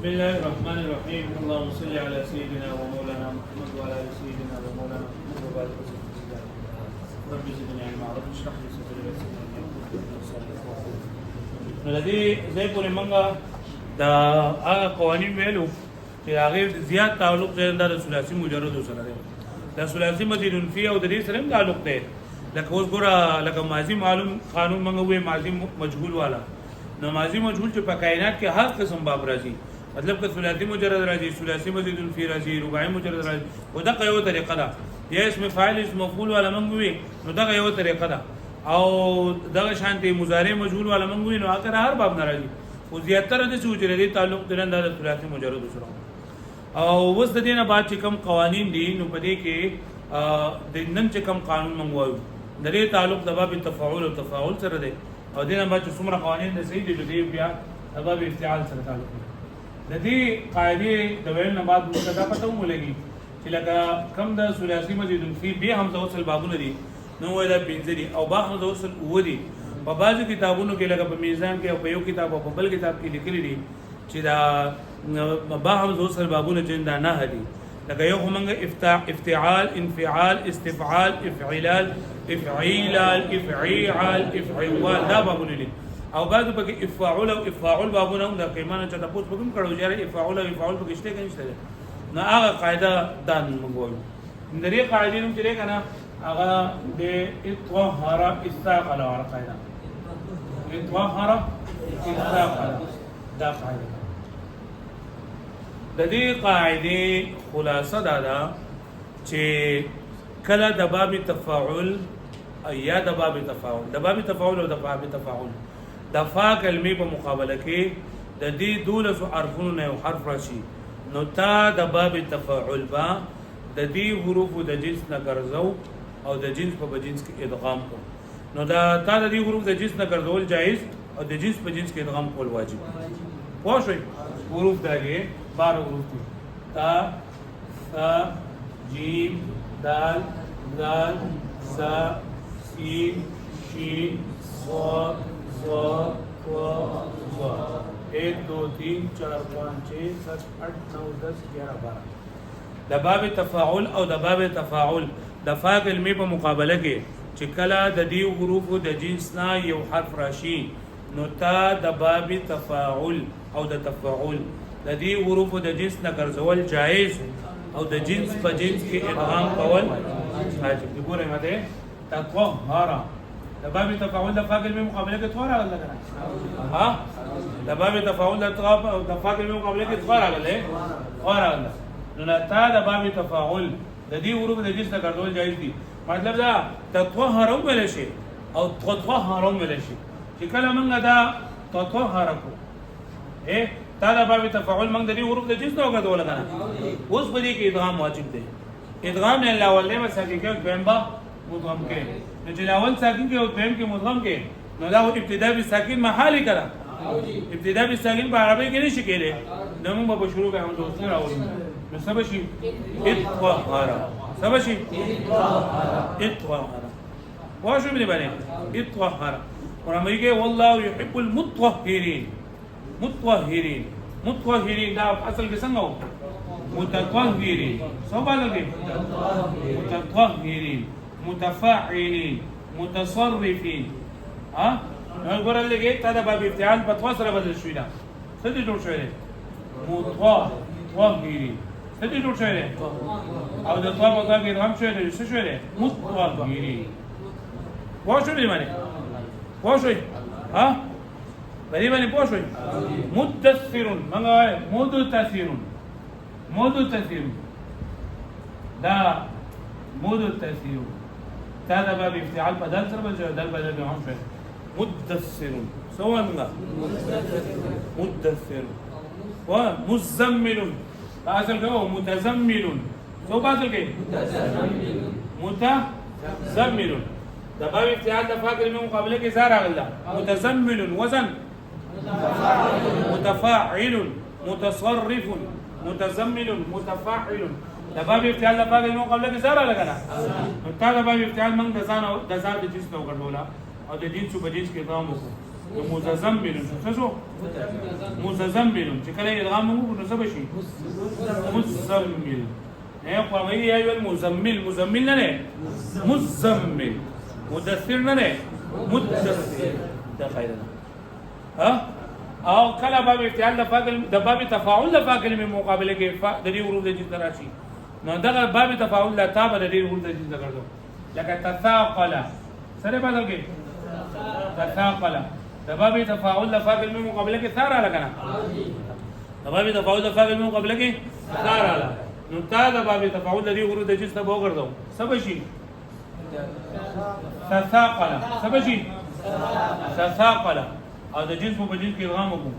بسم الله الرحمن الرحيم. اللهم صل على سيدنا ومولانا محمد وعلى ال سيدنا ومولانا محمد وبارك وسلم. رب زدني علما رب اشرح لي صدري ويسر لي امري. الذي زي پورې منګه دا هغه قوانین ویلو چې هغه زیات تعلق د ثلاثي مجرد سره دی. دا ثلاثي مزید فی او د دې سره تعلق دی. لکه اوس ګوره لکه ماضی معلوم قانون منګه وې ماضی مجهول والا. نو ماضی مجهول چې په کائنات کې هر قسم باب راځي، مطلب که ثلاثي مجرد راځي، ثلاثي مزید فی راځي، رباعي مجرد راځي، او دا یو طریقه ده. یا اسم فاعل اسم مفعول والا منګه وې نو دا یو طریقه ده. او دغه شانتي مضارع مجهول والا منګه وې نو هغه هر باب ناراضي. او زیاتره د څه جری تعلق درنده د ثلاثي مجرد سره. او وس د دینه بعد چې کوم قوانین دي نو په دې کې د نن چې کوم قانون منغوايو د دې تعلق د باب تفاعل او تفاعل سره دی. او دینه بعد چې څومره قوانین د صحیح دي د بیا د باب افتعال سره تعلق لري. د دې قاعده د ویل نه بعد موږ دا پته ولګي چې لکه کم د ثلاثي مزید فی به حمزه وصل بابونه دي نو ولا پنځه دي او با حمزه وصل و دي. په بعضو کتابونو کې لکه په میزان کې او په یو کتاب او په بل کتاب کې لیکلي دي چې دا با حمزه وصل بابونه چې دا نه دي. لکه یو همغه افتعال، انفعال، استفعال، افعلال، افعیلال، افعیعال، افعوال دا بابونه دي. او بعضو پکې افعال او افعال بابونه هم د قیمانه چې تاسو په کوم کړو چې افعال او افعال پکې شته کې نشته. نو هغه قاعده دان موږ د دې قاعده نوم چې کنه هغه د اطهار استاقل على قاعده اطهار استاقل دا قاعده. د دې قاعده خلاصه دا ده چې کله د باب تفاعل یا د باب تفاعل او د باب تفاعل د فا کلمې په مقابله کې د دې 12 حرفونو نه یو حرف راشي نو تا د باب تفاعل با د دې حروف د جنس نه ګرځاو او د جنس په جنس کې ادغام کو. نو دا تا د دې حروف د جنس نه ګرځول جایز او د جنس په جنس کې ادغام کول واجب. واښوي حروف دغه 12 حروف دي: تا، ثا، جیم، دال، ذال، سا، سین، شین، صاد، ضاد، طا، ظا. 1 2 3 4 5 6 7 8 9 10 11 12. د باب تفاعل او د باب تفاعل د فا کلمې په مقابله کې چې کله د دې حروفو د جنس نه یو حرف راشي نو تا د باب تفاعل او د تفاعل د دې حروفو د جنس نه ګرځول جایز او د جنس په جنس کې ادغام کول واجب دي. ګورئ مده تطهر د باب تفاعل د فا کلمې مقابله کې څوره راغله کنه ها د باب تفاعل د فا کلمې مقابله کې څوره راغله نو تا د باب تفاعل د دې حروف د جنس نه ګرځول جایز دي. مطلب دا تطهر ویل شي او تطهر ویل شي چې کله موږ دا تطهر کو تا د باب تفاعل موږ د دې حروف د جنس نه ګرځول کنه اوس په دې کې ادغام واجب دی. ادغام نه الاول له ساکن کې دویم با مدغم کې نو چې الاول ساکن کې او دویم کې مدغم کې نو دا ابتدا بالساکن محالي کړه. ابتدا بالساکن په عربی کې نشي کېږي نو موږ په شروع کې هم دوستي راوړو نو سبشي اطهر سبشي اطهر واجب دی باندې اطهر قرآن کې والله يحب المطهرين مطهرين دا اصل کې څنګه و متطهرين سو باندې متطهرين متفاعلين متصرفين ها نو ګورل لګي تا د باب افتعال په توا سره بدل شوی دا څه دي جوړ شوی دی متطهرين څه دي جوړ شوی دی او د توا په کې هم شوی دی څه شوی دی متطهرين واښوي دی باندې واښوي ها بری باندې پوښوي مدثرون منګه مدثرون دا مدثرون تا د باب افتعال په دال سره بدل هم شوی مدثرون سوا منګه مدثر ومزمل اصل کې متزمل سو باصل کې متزمل د باب افتعال د فاعل من مقابله کې زار راغله متزمل وزن متفاعل متصرف متزمل متفاعل د باب افتعال د فاعل من مقابله کې زار راغله نو تا د باب افتعال من د ځان او د زار د جنس او ګډولا او د جنس په جنس کې ادغام وکړو متزمل څه شو متزمل چې کله ادغام وکړو نو څه بشي مزمل نه قومي یا المزمل مزمل نه مزمل مدثر نه مدثر ده خیره ها او کله باب افتعال د باب تفاعل د فاعل من مقابله کې د دې ورود د جنس راشي نو دغه باب تفاعل لا تابع د دې ورود د جنس ګرځو لکه تثاقل سره بدل کې تثاقل د باب تفاعل د فاعل من مقابله کې ثار لګنه د باب تفاعل د فاعل من مقابله کې ثار لګنه نو تا د باب تفاعل د دې ورود د جنس ته وګرځو سبشي تثاقل سبشي تثاقل او د جنس په جنس کې ادغام وکړو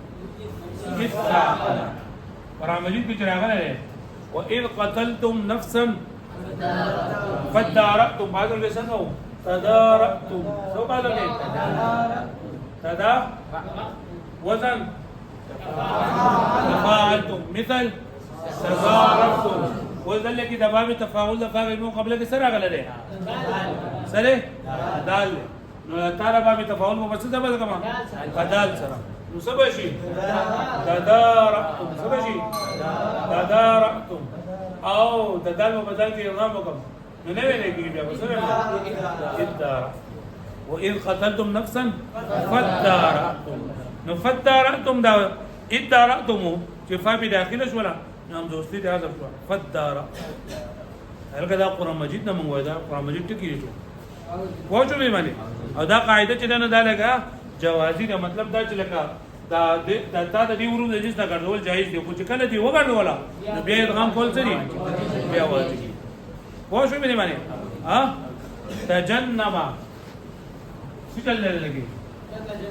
تثاقل قرآن مجید کې راغلی دی وَإِذْ قَتَلْتُمْ نَفْسًا فَادَّارَأْتُمْ بعد الرسالة هو تدارأتم سو بعد تدا وزن تفاعلتم مثل تزاربتم وزن لكي دباب تفاعل دفاعل من قبل كي سرع غلده سره دال نو تعالی باب تفاعل مو بس دبل کما بدال سره نو سبشي تدارأتم سبشي تدارأتم او تدال بدل کې ادغام وکم نو نه ویلې کېږي بیا وسره ادارا وإذ قتلتم نفسا فادارأتم نو فادارأتم دا ادارأتم چې فا په داخله شو ولا نام دوستي ته حذف شو فادارا هلکه دا قرآن مجید نه مونږ دا قرآن مجید ټکی دی پوښتنه به معنی او دا قاعده چې نه دا لګا جوازي دا مطلب دا چې لکه دا د دې ورو د جنس نه ګرځول جایز دی خو چې کله دی وګرځولا نو بیا ادغام کول څه دي بیا واجب پوښتنه به معنی ها تجنب څه لګي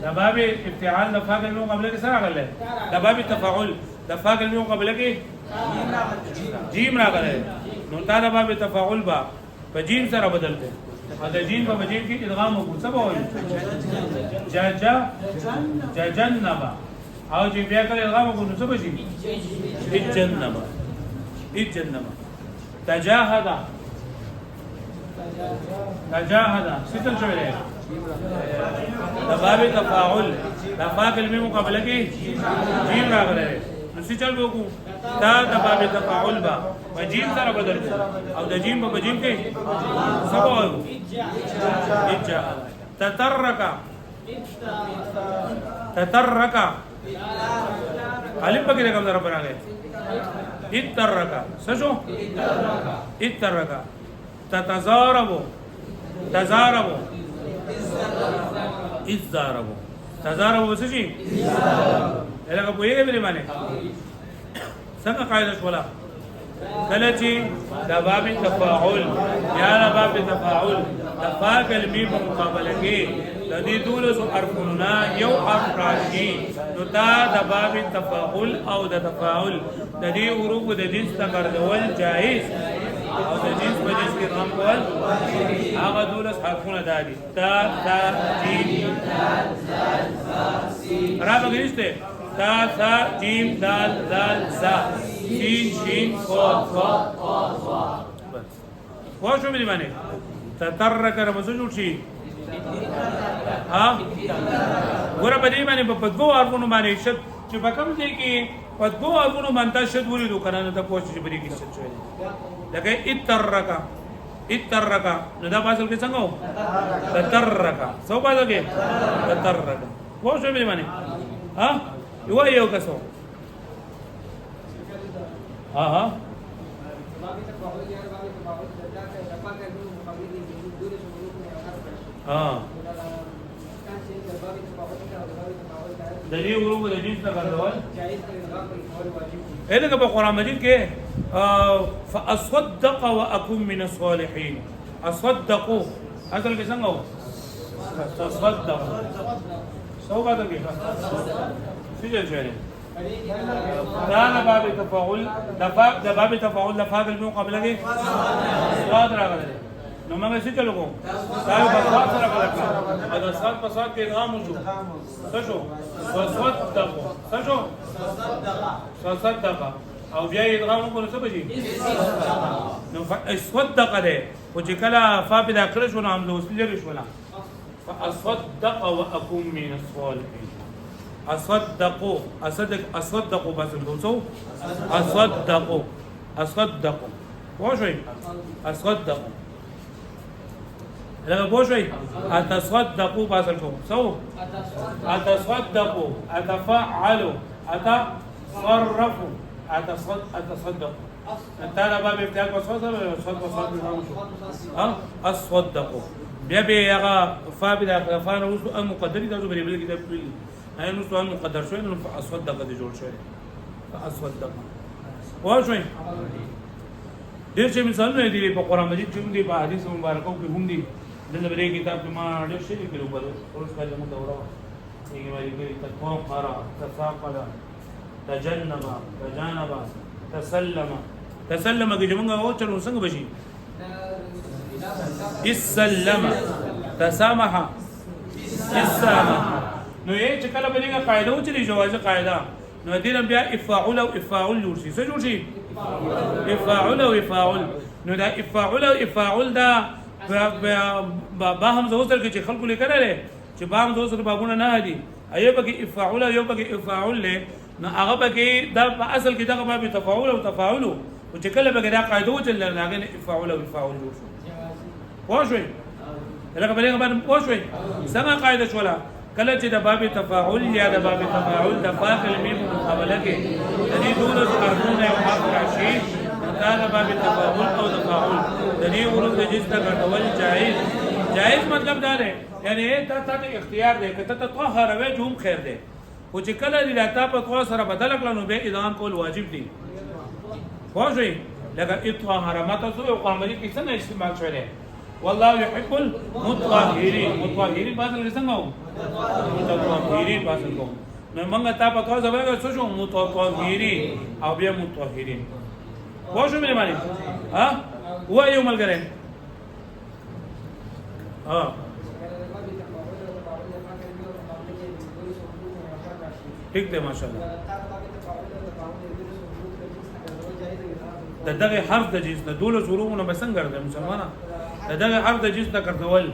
دا باب افتعال د فاعل من قبل کې سره غلې دا باب تفاعل د فاعل من قبل کې جیم راغلی نو تا د باب تفاعل با په جیم سره بدل کړ او د جیم په جیم کې ادغام وکړو څه به وایي جنب او چې بیا کله ادغام وکړو نو څه به شي اجنب تجاهد ستل شوی دی د باب تفاعل د فاعل من مقابله کې جیم راغلی نو څه چل وکړو دا د باب تفاعل با په جیم سره بدل او د جیم په جیم کې څه وایو تترك الف پکې کوم ضرب راغی اترك سشو اترك تتزاربوا تزاربوا تزاربوا څه شي لکه په یوه باندې معنی څنګه قاعده شولا کله چې د باب تفاعل یا د باب تفاعل د فاعل میم مقابله کې د دې دولس حرفونه یو حرف راشي نو دا د باب تفاعل او د تفاعل د دې حروف د جنس څخه جائز او د جنس په جنس کې ادغام کول هغه دولس حرفونه دي تا جیم را بغیسته تا ثا جیم دال دال زا شین شین صاد صاد بس واښو مې باندې تترک رمزو جوړ شي ها ګوره په دې باندې په دوه حرفونو باندې شد چې په کوم ځای کې په دوه حرفونو باندې شد ولیدو کنه نو ته پوښتنه بری کې شد شوی لکه اترک نو دا پاسل کې څنګه و تترک سو پاسل کې تترک واښو مې باندې ها یو کسو ها د دې ورو د جنس څخه ډول اله په قرآن مجید کې فاصدق واكن من الصالحين اصدقوا اصل کې څنګه و تصدق سو باندې کې څه جوړه دا باب تفاعل د باب تفاعل د فاعل من قبل کې صاد راغلی نو موږ څه چلو کوم دا یو بصات سره کړه دا صاد په صاد کې ادغام وشو څه شو صدق او بیا ادغام وکړو څه بشي نو صدق ده او چې کله فا په داخله شو نو هم د وسیله لري شو نه فاصدق واكن من الصالحين اصدقوا اصدقوا بس الكوسو اصدقوا وشوي اصدقوا لما بوشوي اتصدقوا بس الكوسو اتصدقوا اتفعلوا اتصرفوا اتصدقوا انت انا باب بتاعك اصدقوا بيبي يا فابدا فانا وصل المقدر ده زبري بالكتاب هاي نص المقدر شوي انه اصدق دي جول شوي فاصدق وشوي ډېر چې مثالونه دي په قرآن مجید کې هم دي په حدیث مبارکو کې هم دي د نبی کتاب کې ما ډېر شي لیکلو په اوس کله موږ دوره یې مې لیکلي تطهر تثاقل تجنب تجانب تسلم کې موږ او چلو څنګه بشي اسلم تسامح نو یې چې کله بلګه قاعده و چې جواز قاعده نو دې بیا افاعل او افاعل جوړ شي څه جوړ شي افاعل او افاعل نو دا افاعل او افاعل دا با هم زوسر کې چې خلکو لیکل چې با هم زوسر بابونه نه دي ایو پکې افاعل یو پکې افاعل له نو هغه پکې دا په اصل کې دغه باب تفاعل او تفاعل او چې کله پکې دا قاعده و چې لږه افاعل او افاعل جوړ شو پوښوي لکه بلګه باندې پوښوي څنګه قاعده شولا کله چې د باب تفاعل یا د باب تفاعل د فا کلمې په مقابله کې د دې ټول حرفونه یو حرف راشي دا د باب تفاعل او تفاعل د دې ورته د جنس ګټول جائز مطلب دا دی یعنی ته اختیار دی که ته تطهر وې جوم خیر دی او چې کله دې لاته په توا سره بدل کړو نو به ادغام کول واجب دی واځي لکه اطهر ماته سو یو قرآن مجید کې څنګه استعمال شوی دی والله يحب المطهرين بعض الرسم هو متطهرين بعض الكم من تا پتو زبر څه شو متطهرين او بیا متطهرين واښو مې معنی ها هو یو ملګری ها ٹھیک دی ماشاءالله دغه حرف د جنس نه دوله شروعونه بسنګ ګرځي مسلمانانه دغه حرف د جنس نه کړول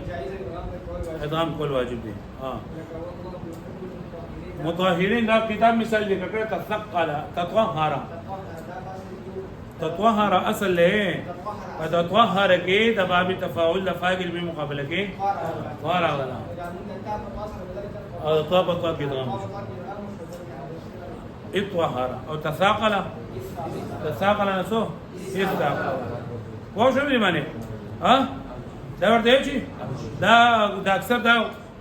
ادغام کول واجب دي ها مطهرین دا کتاب مثال دی کړه تثقل تطهر اصل له تطهر کې د باب تفاعل د فاعل به مقابله کې وراغلا او طابق ادغام اطهر او تثاقل نسو استغفر واښو به معنی ها دا ورته چی دا اکثر دا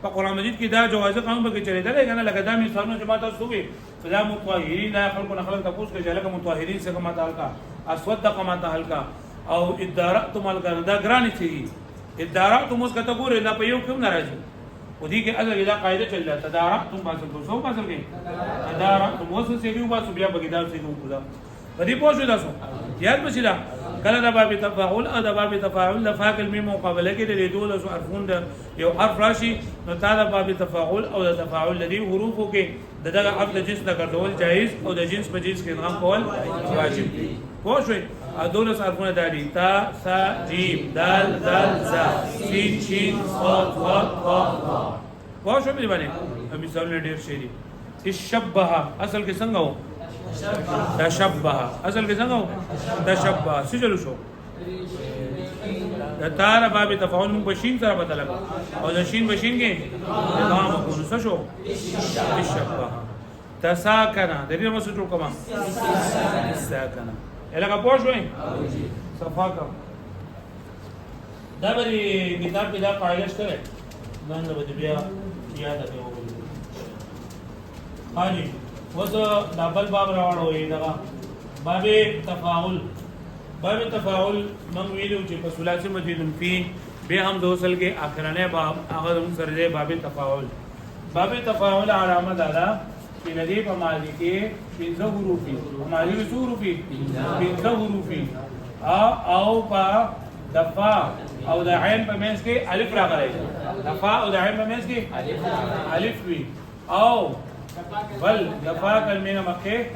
په قرآن مجید کې دا جواز قانون به چلیدل کنه لکه دا مثالونه جماعت تاسو وي فلا مطهرین دا خلکو نه خلک تاسو کې چې لکه مطهرین څخه ما تعالی اسودق ما تعالی او ادارتم الکان دا ګرانی چی ادارتم اوس کته ګوره دا په یو کوم ناراضي ودي کې اگر دا قاعده چل رہا تدارتم باسل کو سو باسل کې تدارتم اوس څه دی باسو بیا بګیدار څه کوم خدا بدی پوښو تاسو یاد بشیدا کله د باب تفاعل او د باب تفاعل د فاعل می مقابله کې د دوه حرفون د یو حرف راشي نو تا د باب تفاعل او د تفاعل د حروفو کې دغه حرف د جنس نه ګرځول جایز او د جنس په جنس کې ادغام کول واجب دي پوښوي ا دوه حرفونه د دي تا ث جیم دال ذال ذا سین شین صاد ضاد طا پوښوي به باندې مثال ډیر شي دي تشبه اصل کې څنګه و تشبه اصل کې څنګه و تشبه سجل شو د تار باب تفاعل مون بشین سره بدل او د شین بشین کې ادغام کو نو شو تشبه تساکنا د دې مسو جوړ کما تساکنا الګه پوښوي صفاکا دا بری کتاب کې دا قاعده شته نن به بیا یاد دی حاجی وزه دبل باب راوړو دا باب تفاعل من ویلو چې په ثلاثی مزید فی به هم دوسل کې اخرنه باب هغه هم سره باب تفاعل علامه دادا چې ندی په ماضی کې پنځه حروف ماضی کې څو حروف او په دفا او د عین په منځ کې الف راغلی دفا او د عین په منځ کې الف وی او بل دفا کلمه مکه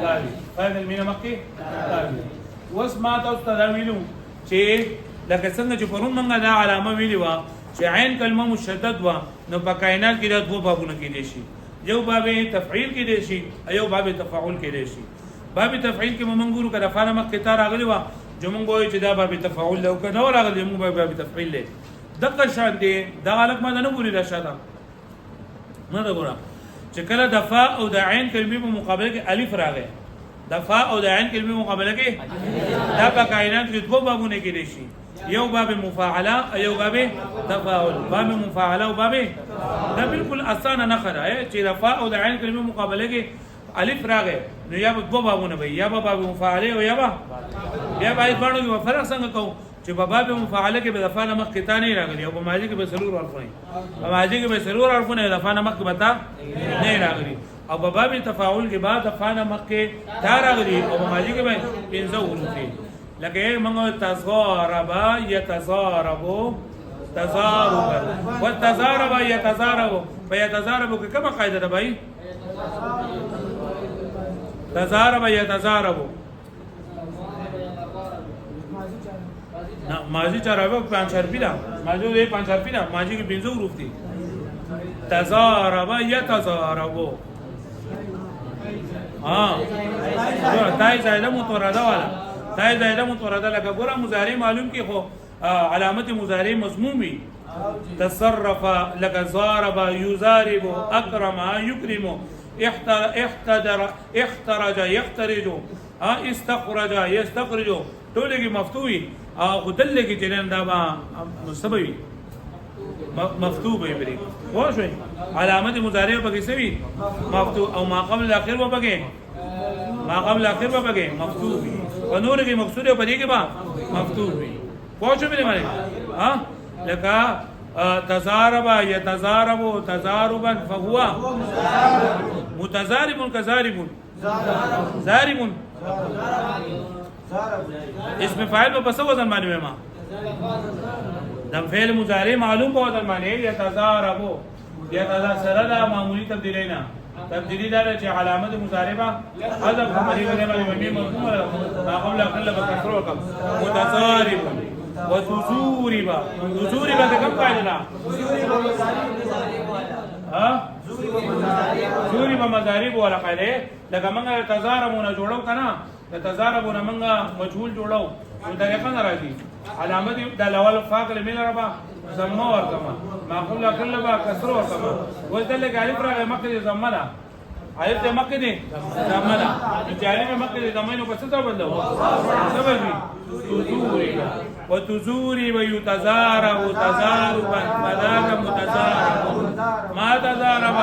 داوی کلمه مکه داوی وس ما تاسو ته ویلو چې لکه څنګه چې پرون موږ دا علامه ویلی و چې عین کلمه مشدد و نو په کائنات کې دا دوه بابونه کې دي شي یو باب تفعیل کې دی شي یو باب تفاعل کې دی شي. باب تفعیل کې موږ ګورو کله فعل مخ کې تا راغلی و چې موږ وایو چې دا باب تفاعل له کنه راغلی موږ باب تفعیل له دغه شان دی دا الک ما نه ګوري دا شاته نه دا ګورم چې کله د فا او د عین کلمې په مقابله کې الف راغی د فا او د عین کلمې مقابله کې دا په کائنات کې دوه بابونه کې دي شي یو باب مفاعله یو باب تفاعل. باب مفاعله او باب دا بالکل اسانه نه خره چې د فا او د عین کلمې مقابله کې الف راغی نو یا به دوه بابونه وي یا به باب مفاعله او یا به باندې کې فرق څنګه کوو چې په باب مفاعله کې به د فا نه مخکې تا نه راغلی او په ماضي کې به ضرور حرفونه په ماضي کې به ضرور حرفونه د فا نه مخکې به تا نه راغلی او په باب تفاعل کې بعد د فا نه مخکې تا راغلی او په ماضي کې به پنځه حروف لکه موږ تضارب يتضارب تضاربا والتضارب يتضارب فيتضارب کې کومه قاعده ده بھائی تضارب يتضارب ماضی چارابه پنځ حرفی ده ماضی دې پنځ حرفی ده ماضی کې پنځه حروف دي تضارب يتضارب تای زائده متورده والا تای زائده متورده لکه ګوره مضارع معلوم کې خو علامت مضارع مضموم وي تصرف لکه ضارب يضارب اكرم يكرم احتدر احترج يحترج استخرج يستخرج ټول کې مفتوحي او دلته کې چې دا با سبوي مفتوح به بری واښوي علامت مضارع په کې سوي مفتوح او ما قبل الاخر و پکې ما قبل الاخر و پکې مفتوح وي او نور کې مقصود په دې کې با مفتوح وي واښوي به معنی ها لکه تضارب يتضارب تضاربا فهو متضارب كضارب ضارب اسم فاعل په پس وزن باندې ما دم فعل مضارع معلوم په وزن باندې يتضارب يتضارب معمولی تبدیلینا تبدیلی دا چې علامت مضارع حذف کوي باندې مبني مضموم ما قبل اقل بکسر وکم متضارب وتزورب تزورب ده کوم قاعده ده ها زورب مضارب ولا قاعده لکه موږ تضاربونه جوړو کنه د تضاربونه موږ مجهول جوړو نو دا څنګه راځي علامت د اول فاقل من ربا ضمه ورکما ما قبل اقل بکسر وکما وذل الف راغه مکه ضمه ده الف ته مکه دي ضمه ده چې الف مکه دي ضمه نو په څه ډول بدلو سبب تزورب وتزورب ويتزارب تزاربا فذاك متزارب ما تزارب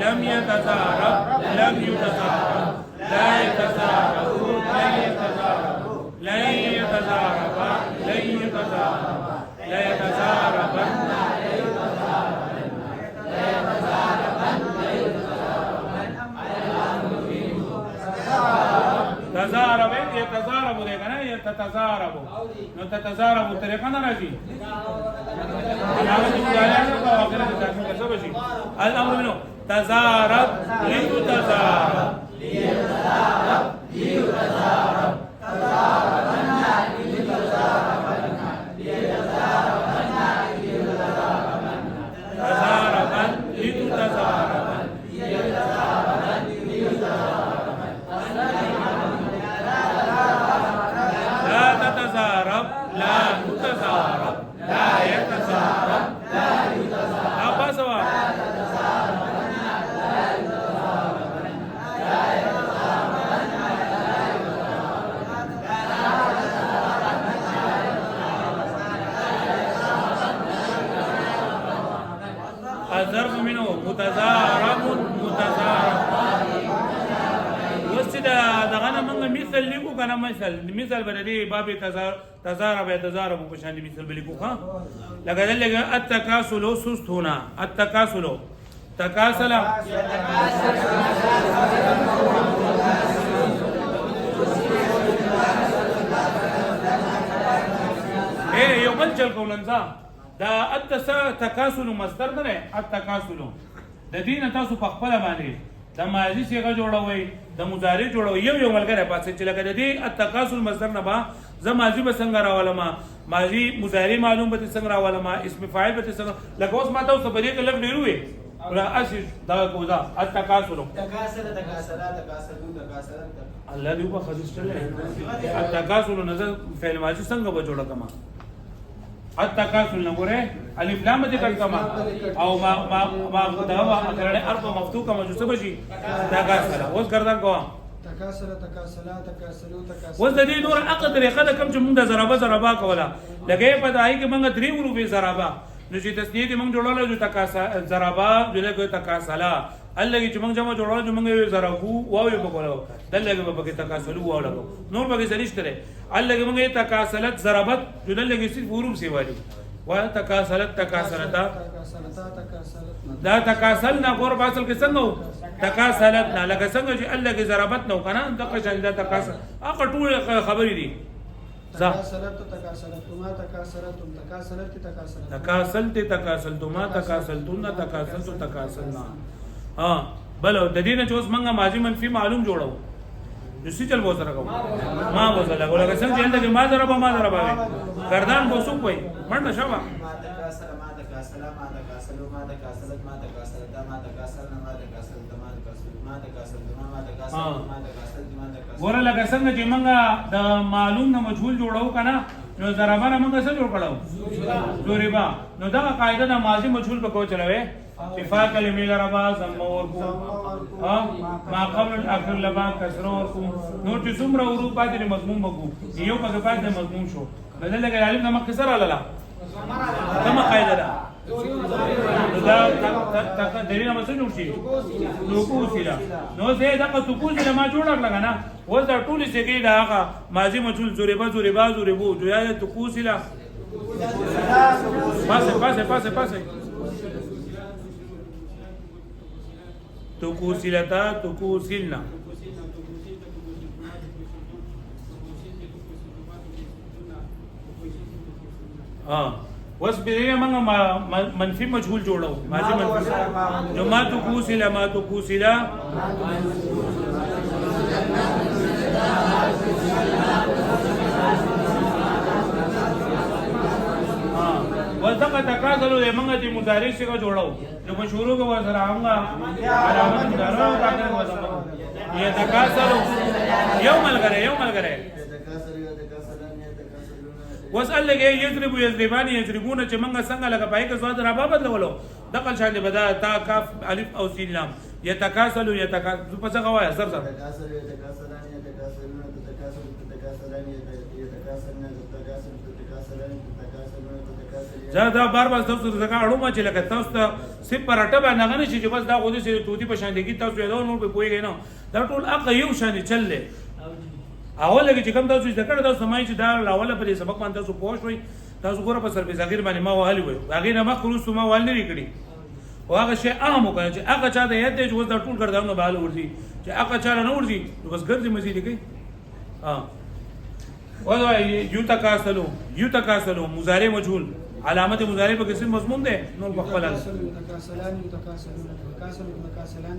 لم يتزارب لم يتزارب لا يتزارب لن يتزارب لن يتزارب لن يتزارب لا يتزارب تزارب يتزارب ده کنه يتزارب نو تتزارب طریقه نه راځي علامت مضارع او اخر د تاسو څه بشي الامر منه تزارب لتزارب ليتزارب ليتزارب تزاربنا لتزاربنا ليتزاربنا ليتزاربنا تزاربا لتزاربا ليتزاربا ليتزاربا لا تتزارب لا تتزارب لا يتزارب لا يتزارب أبا سوا الظرف منه متزارب متزارب وسدا دغه موږ مثال لیکو کنه مثال بلدي باب تزارب يتزارب په شان مثال بلیکو ها لکه دلته التکاسل سست هنا التکاسل تکاسل یو بل چل کولنځه دا التکاسل مصدر نه التکاسل د دین تاسو په خپل باندې د ماضی صيغه جوړوي د مضارع جوړوي یو ملګری پاتې چې لکه د دې التکاسل مصدر نه با ز ماضی به څنګه راولم ماضی مضارع معلوم به څنګه راولم اسم فاعل به څنګه لکه اوس ما تاسو په دې کې لږ ډیر وي ولا اسج دا کودا التکاسل تكاسل تكاسلا تكاسلوا تكاسلا الله دې په حدیث چلے التکاسل نظر فعل ماضی څنګه به جوړه کما التکاسل نو ګره الف لام دې کړ کما او ما دا اکرړه اربع مفتوح کما جو څه بشي تکاسل اوس ګردان کوه تكاسل تكاسلا تكاسلوا تكاسل وز د دې نور عقد طریقه د کم چې موږ د ضربه کوله لګې په دای کې موږ درې حروف ضربه نو چې تسنیه دې موږ جوړول جو تکاسا ضربه دلته تکاسلا الله چې موږ جمع جوړول جو موږ ضربو واو یو بکولو دلته به کې تکاسلو واو لګو نور به کې سنشتره الله کې موږ تکاسلت ضربت جو دلته کې صرف حروف سی والی وا تکاسلت تکاسلتا دا تکاسل نه غور باصل کې څنګه تکاسلت نه لکه څنګه چې الله کې ضربت نو کنه د قشان دا تکاسل هغه ټول خبرې دي تكاسلت تكاسلتما تكاسلتم تكاسلت تكاسلت تکاسلت تکاسلتما تکاسلتن تکاسلت تکاسلنا ها بل د دې نه چې اوس موږ ماضی منفي معلوم جوړو نسی چل بو سره کو ما بو سره کو لکه څنګه چې دلته ما ضربه گردان بو سو کوئی منډه شوه ما تكاسل ما تكاسلا ما تكاسلوا ما تكاسلت ما تكاسلتا ما تكاسلنا ما تكاسلت ما تكاسلوا ما تكاسلت ما تكاسلت ما تكاسلت ما تكاسلت ګوره لکه څنګه چې موږ د معلوم نه مجهول جوړو کنه نو ضربه نه موږ څه جوړ کړو ضربا نو دا قاعده د ماضی مجهول په کو چلوي صفات کلمې لربا زم ورکو ها ما قبل الاخر لبا کسر ورکو نو چې څومره حروف باندې مضمون وګو یو په باندې مضمون شو بدل لګي علم نه مختصر ولاله کما قاعده ده دا دلیل ما څه جوړ شي توکوسیلا نو زه دا توکوسیلا ما جوړ کړل نه و دا ټول څه کې دا هغه ماضی مجهول زوربو جو یا توکوسیلا پاسه توکوسیلتا توکوسیلنا وس به موږ منفي مجهول جوړو ماضي منفي جو ما توکوسیلا وذکر تکاسلو موږ د مضارع څخه جوړو جو په شروع کې وسره هغه علامت درو راکړل وځم یا تکاسلو یو ملګری وسأل لګي یضربان یضربون چې موږ څنګه لګا پای کې زواد را بابد لولو دقل شان بدا تا کاف الف او سین لام یتکاسلو په څه غوايه زر دا بار تاسو څنګه اړو ما چې لکه تاسو ته صفر اټه باندې غنی شي چې بس دا غوډه سي توتی په شان دي تاسو یې نور په پويږئ نه دا ټول اقا یو شان چلله اول کې چې کوم تاسو ذکر تاسو سمای چې دا لاوله په سبق باندې تاسو پوه شوي تاسو ګوره په سر په ذخیر باندې ما وهلی وي هغه نه مخلوص ما ول نه کړی او هغه شی اهم وکړي چې هغه چا ته یاد دی چې دا ټول ګرځاونه بال ورځي چې هغه چا نه ورځي بس ګرځي مزيد کوي ها یتکاسلو مضارع مجهول علامت مضارع په کیسه مضمون ده نور په خپل تکاسلان تکاسلون تکاسل تکاسلان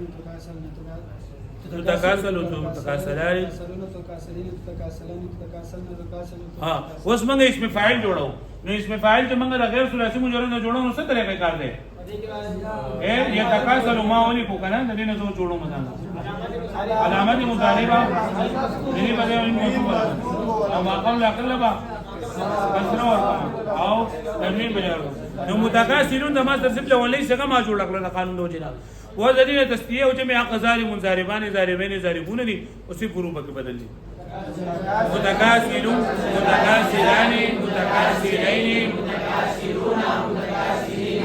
تکاسل ها اوس موږ اسم فاعل جوړو نو اسم فاعل چې موږ د غیر ثلاثي مجرد نه جوړو نو څه طریقې کار دی یا تکاسل ما ولي کو کنه د دې نه جوړو مثلا علامت مضارع دې په موضوع او ما قبل اقلبا کسر او تنوین بجارو نو متکاسلون د ماستر سیب له ولې څنګه ما جوړ کړل قانون دوجنا و ذلینه تسنیه او جمع قزار منزاربان زاربین زاربون دي او سی فروع کې بدل دي متکاسلون متکاسلان متکاسلین متکاسلون متکاسلین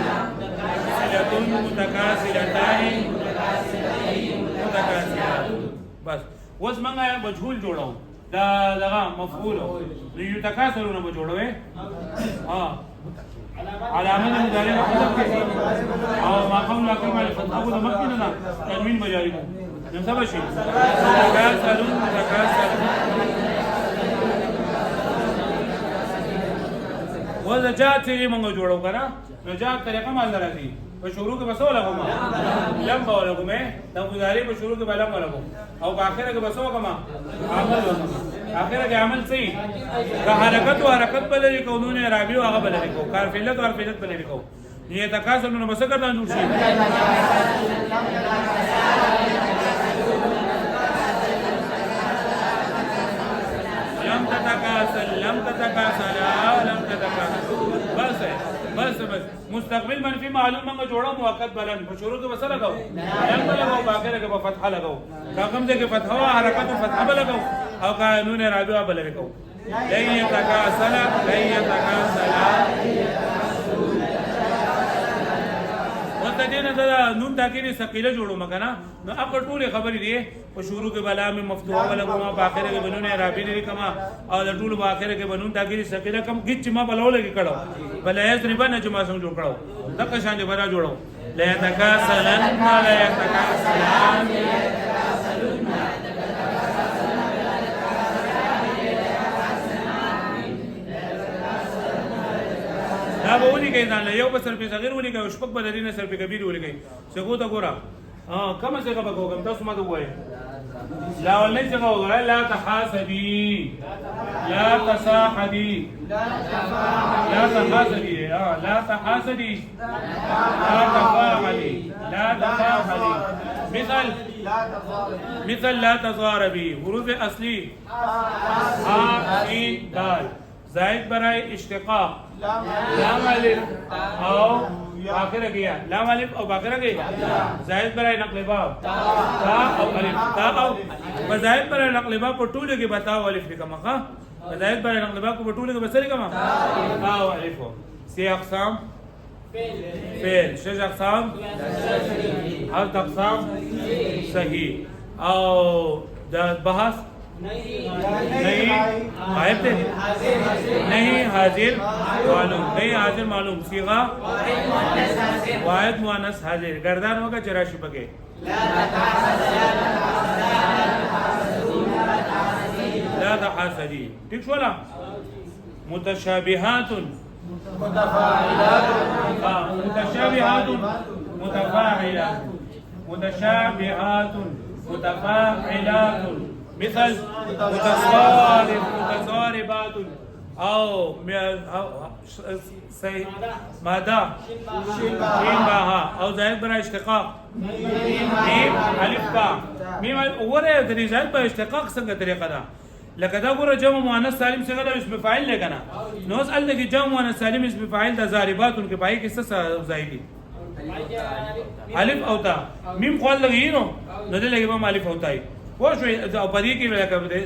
متکاسلتان متکاسلات بس وس منګه مجهول جوړو دا دغه مفعول یو تکاسلونه به جوړوي ها علامه مضارع مطلب کې او ما قبل اخر باندې فتحه د مخکې نه تنوین بجاری نو څه بشي تکاسلون وذ جاءت موږ جوړو کنه نو جاءت طریقه مال راځي په شروع کې بسو لګوم لم بوله کومه د مضارع په شروع کې بلم لګوم او په اخر کې بسو کومه عمل اخر کې عمل صحیح که حرکت او حرکت بلری کو نون رابع او هغه بلری کو کار فعلت او فعلت بلری کو يتكاسلون بس ګردان جوړ شي لم تتكاسل بس مستقبل منفی معلوم منگا جوڑا موقت بلند په شروع کې بس لګاو لم لګاو باخره کې په فتحه لګاو کاغم دې کې فتحه او حرکت فتحه لګاو او قانون رابعه بل لګاو لن يتكاسل وته دې نه دا نون تاکي ثقيله جوړو مګنا نو اپ ټوله خبرې دي په شروع کې بلا میں مفتوحه ولګو ما باخره کې بنونه رابعه دې کما او ټول باخره کې بنون تاکي ثقيله کم گچ ما بلول کې کړو بل یذربن چې ما څنګه جوړ کړو دغه شان دې برا جوړو لا يتكاسلن دا به ولي کوي ځان له یو بسر په صغیر ولي کوي شپږ بدرینه سر په کبیر ولي کوي څنګه تا ګورا کومه څنګه به کوم تاسو ما ته وایي لا ولې څنګه وګورئ لا تحاسبي لا تصاحبي لا تحاسبي لا تحاسدي لا تفاعلي لا تفاعلي مثل لا تضاربي حروف اصلي دال زائد برای اشتقاق لام الف او باقر گیا لام الف او باقر گیا زائد برای نقل باب تا او الف تا او زائد برای نقل باب په ټولو کې بتاو الف لیکم ښه زائد برای نقل باب په ټولو کې بسری کما تا او الف سی اقسام فعل شش اقسام هفت اقسام صحیح او دا بحث نہیں غائب تھے نہیں حاضر معلوم نہیں حاضر معلوم صیغہ واحد مؤنث حاضر گردان ہوگا 84 بگے لا تحاسدی ٹھیک شو لا متشابہات متشابہات متفاعلات متشابہات متفاعلات مثل متصاربات او ماذا شين باها او زائد برا اشتقاق ميم الف با ميم وره د زائد په اشتقاق څنګه طریقه ده لکه دا ګوره جمع مؤنث سالم څنګه ده اسم فاعل لګنا نو اسال لګي جمع مؤنث سالم اسم فاعل د ضاربات ان کې پای کې څه زائدي الف او تا ميم خپل لګي نو دې لګي به الف او تای وشوي او پدې کې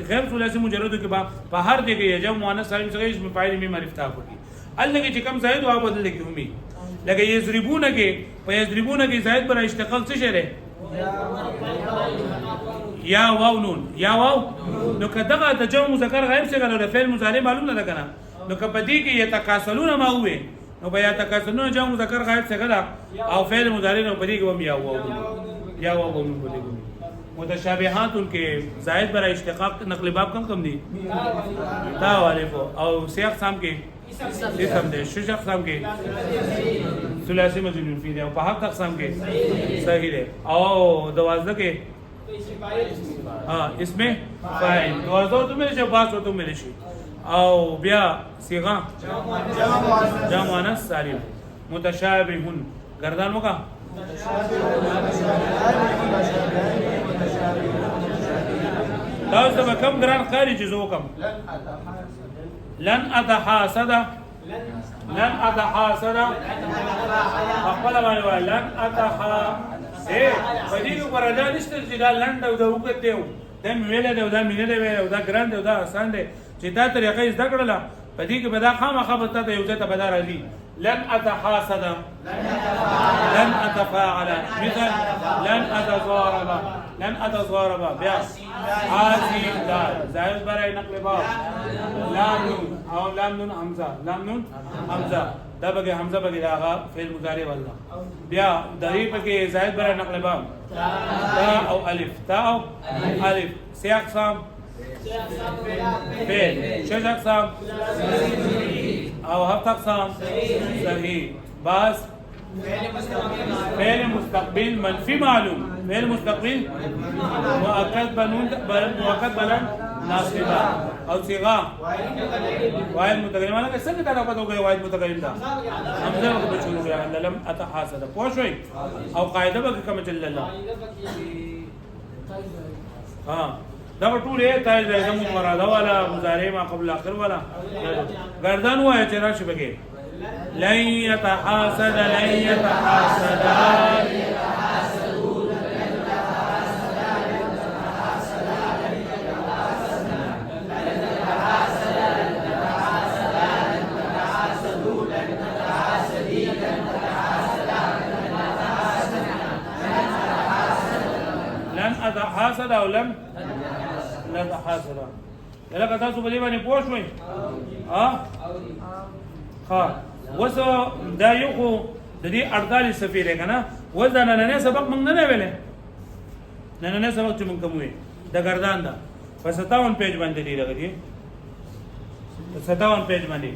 غیر ثلاثي مجرد کې په هر دې کې جمع مؤنث سالم څنګه اسم فاعل ميم الف تا کوي الګي چې کم زائد او بدل کې همي لکه یضربون کې په یضربون کې زائد پر اشتقاق څه شری یا واو نون یا واو نو کداغه د جمع مذکر غایب څخه له فعل مضارع معلوم نه ده کنه نو کپدې کې یتکاسلون ما وې نو بیا یتکاسلون جمع مذکر غایب څخه او فعل مضارع نو پدې کې هم یا واو یا واو نون پدې کې متشابهات کے زائد برای اشتقاق نقل باب کم دی تا والف او سی اقسام کے اسم دے شش اقسام کے ثلاثی مجنون فی دے او پہاک اقسام کے صحیح دے او 12 کے اس میں فاعل 12 تو میرے سے باس ہو تو میرے سے او بیا صیغہ جمع مؤنث سالم متشابهون گردان ہوگا تاسو به کم ګران خارج زو کم لن اتحاسد خپل باندې وای لن اتحاسد په دې کې وردا نشته چې دا لند او دا وکته و دا ویل دا دا مینه دی او دا ګران دی او دا آسان دی چې دا طریقې زده کړله په دې کې به دا خامخا به ته یو ځای ته بدار علي لن اتحاسد لن اتفاعل مثل لن اتضارب بیا حاسب دال زائد برای نقل باب لام نون او لام نون حمزه دا بگه حمزه بگه داغا فعل مضارع والله بیا دری بگه زائد برای نقل باب تا او الف سی اقسام فعل شش اقسام او هفت اقسام صحیح باز فعل مستقبل منفی معلوم فعل مستقبل مؤکد بلند ناصبه او صيغه واحد متکلم انا څنګه دا پته وګورئ واحد متکلم دا حمزه وګ بچو غیا لم اتحاسد پوښوي او قاعده به کوم چل الله ها دا ټول یې تای زمو مراده والا مضارع ما قبل اخر والا گردان وای چې راشي بګي لن يتحاسد لن يتحاسد حاسد او لم لا تحاسد لکه تاسو په دې باندې پوه شئ ها وسو دا یو خو د دې 48 صفحې کنه وځه نن سبق موږ نه ویلې نن سبق چې موږ کوم وي د گردان دا په 57 پیج باندې دی راغلی 57 پیج باندې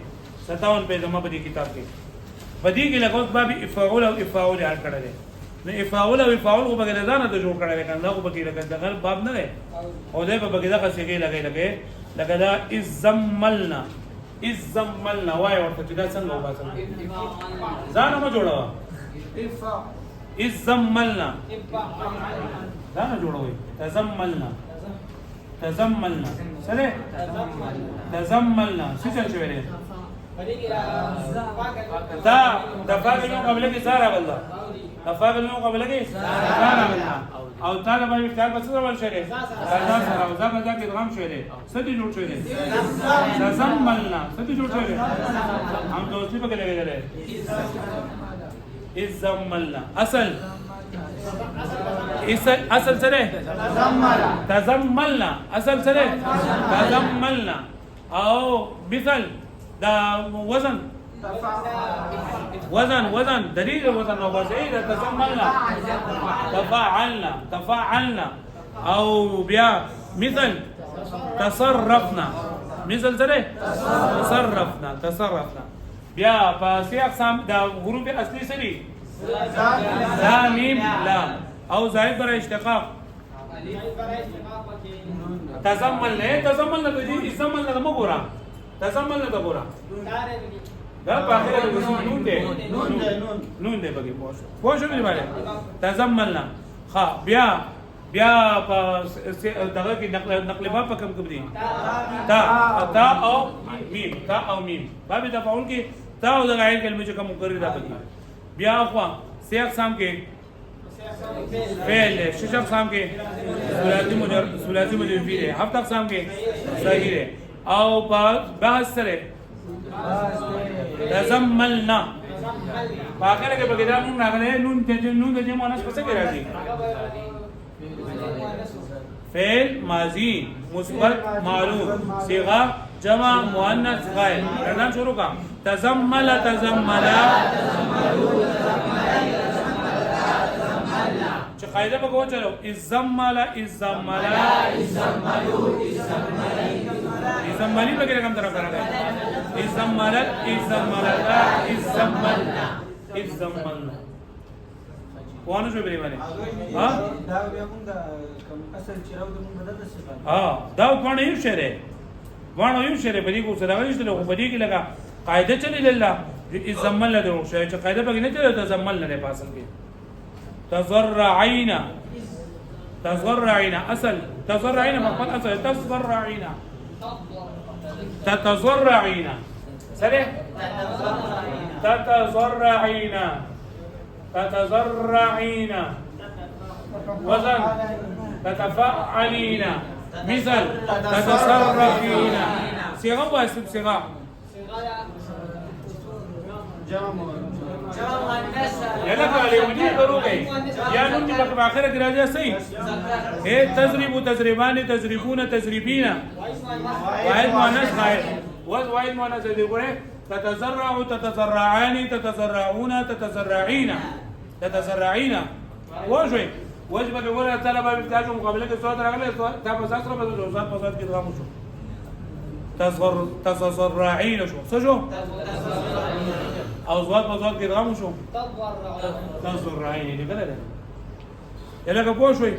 57 پیج ما په دې کتاب کې په دې کې لګوت باب افعول او افعول حل کړل نه افعول او افعول کو بغیر ځانه ته جوړ کړل کنه کو بګی لګا دغه باب نه او دې په بګی دا څنګه لګي لګا دا ازملنا ازملنا وای ورته چې دا څنګه وباسم ځانه ما جوړوا ازملنا ځانه جوړوي تزملنا تزملنا سره تزملنا څه څه ویلې دا دفاعل نو قبل کې سارا والله دفاعل نو قبل کې سارا والله او تعالی باندې اختیار په څه ډول شری دا سره او ځکه دا کې غم شری سدي جوړ شری تزملنا سدي جوړ شری هم دوستي په کې لګیدل ازملنا اصل سره تزملنا اصل سره تزملنا او مثل دا وزن دليل وزن وزيد تزملنا تفاعلنا او بيا مثل تصرفنا مثل سره تصرفنا بيا فسي اقسام دا حروف اصلي سري لا ميم لام او زائد برای اشتقاق تزملنا دي ازملنا د مګورا تزملنا د ګورا دا په اخر کې نون دی بګي پوښ نه باندې تزملنا ها بیا په دغه کې نقل باب په کوم دي تا او میم باب تفاعل کې تا او د غیر کلمې چې کوم مقرر ده بګي بیا خو سي اقسام کې فعل شش اقسام کې ثلاثي مجرد فعل هفت اقسام کې صحیح ہے او بحث سره تزملنا باخره کې بګی دا نون راغلی نون د جمع مؤنث څه کې راځي فعل ماضی مثبت معلوم صيغه جمع مؤنث غائب نام شروع کا تزمل چې قاعده په کوم چلو ازمل ازملی په کوم طرف راغلی ازملنا وانه شو بری باندې ها دا بیا موږ د اصل چیرو د موږ بدل څه دا په یو شری وانه یو شری په دې کو سره غوښتل خو په دې کې لگا قاعده چلی لاله ازملنا درو شی چې قاعده په کې نه چلو تزملنا نه پاسل کې تزرعين اصل تزرعين مقبل اصل تتزرعين سريع تتزرعين وزن تتفعلين مثل تتصرفين صيغه واسم صيغه يلا قالوا ودي ضروري گئی یا نون کی په اخر کې راځي صحیح اے تضرب تضربان تضربون تضربين واحد مؤنث غائب واحد مؤنث دې ګوره تتزرع تتزرعان تتزرعون تتزرعين وجه به ګوره طلب افتاح مقابله کې صوت راغله تا په اساس سره په صوت کې ادغام شو تتزرعين شو او زوات بزوات کې ادغام شو تتزرعين دې کله ده یلکه پوه شوي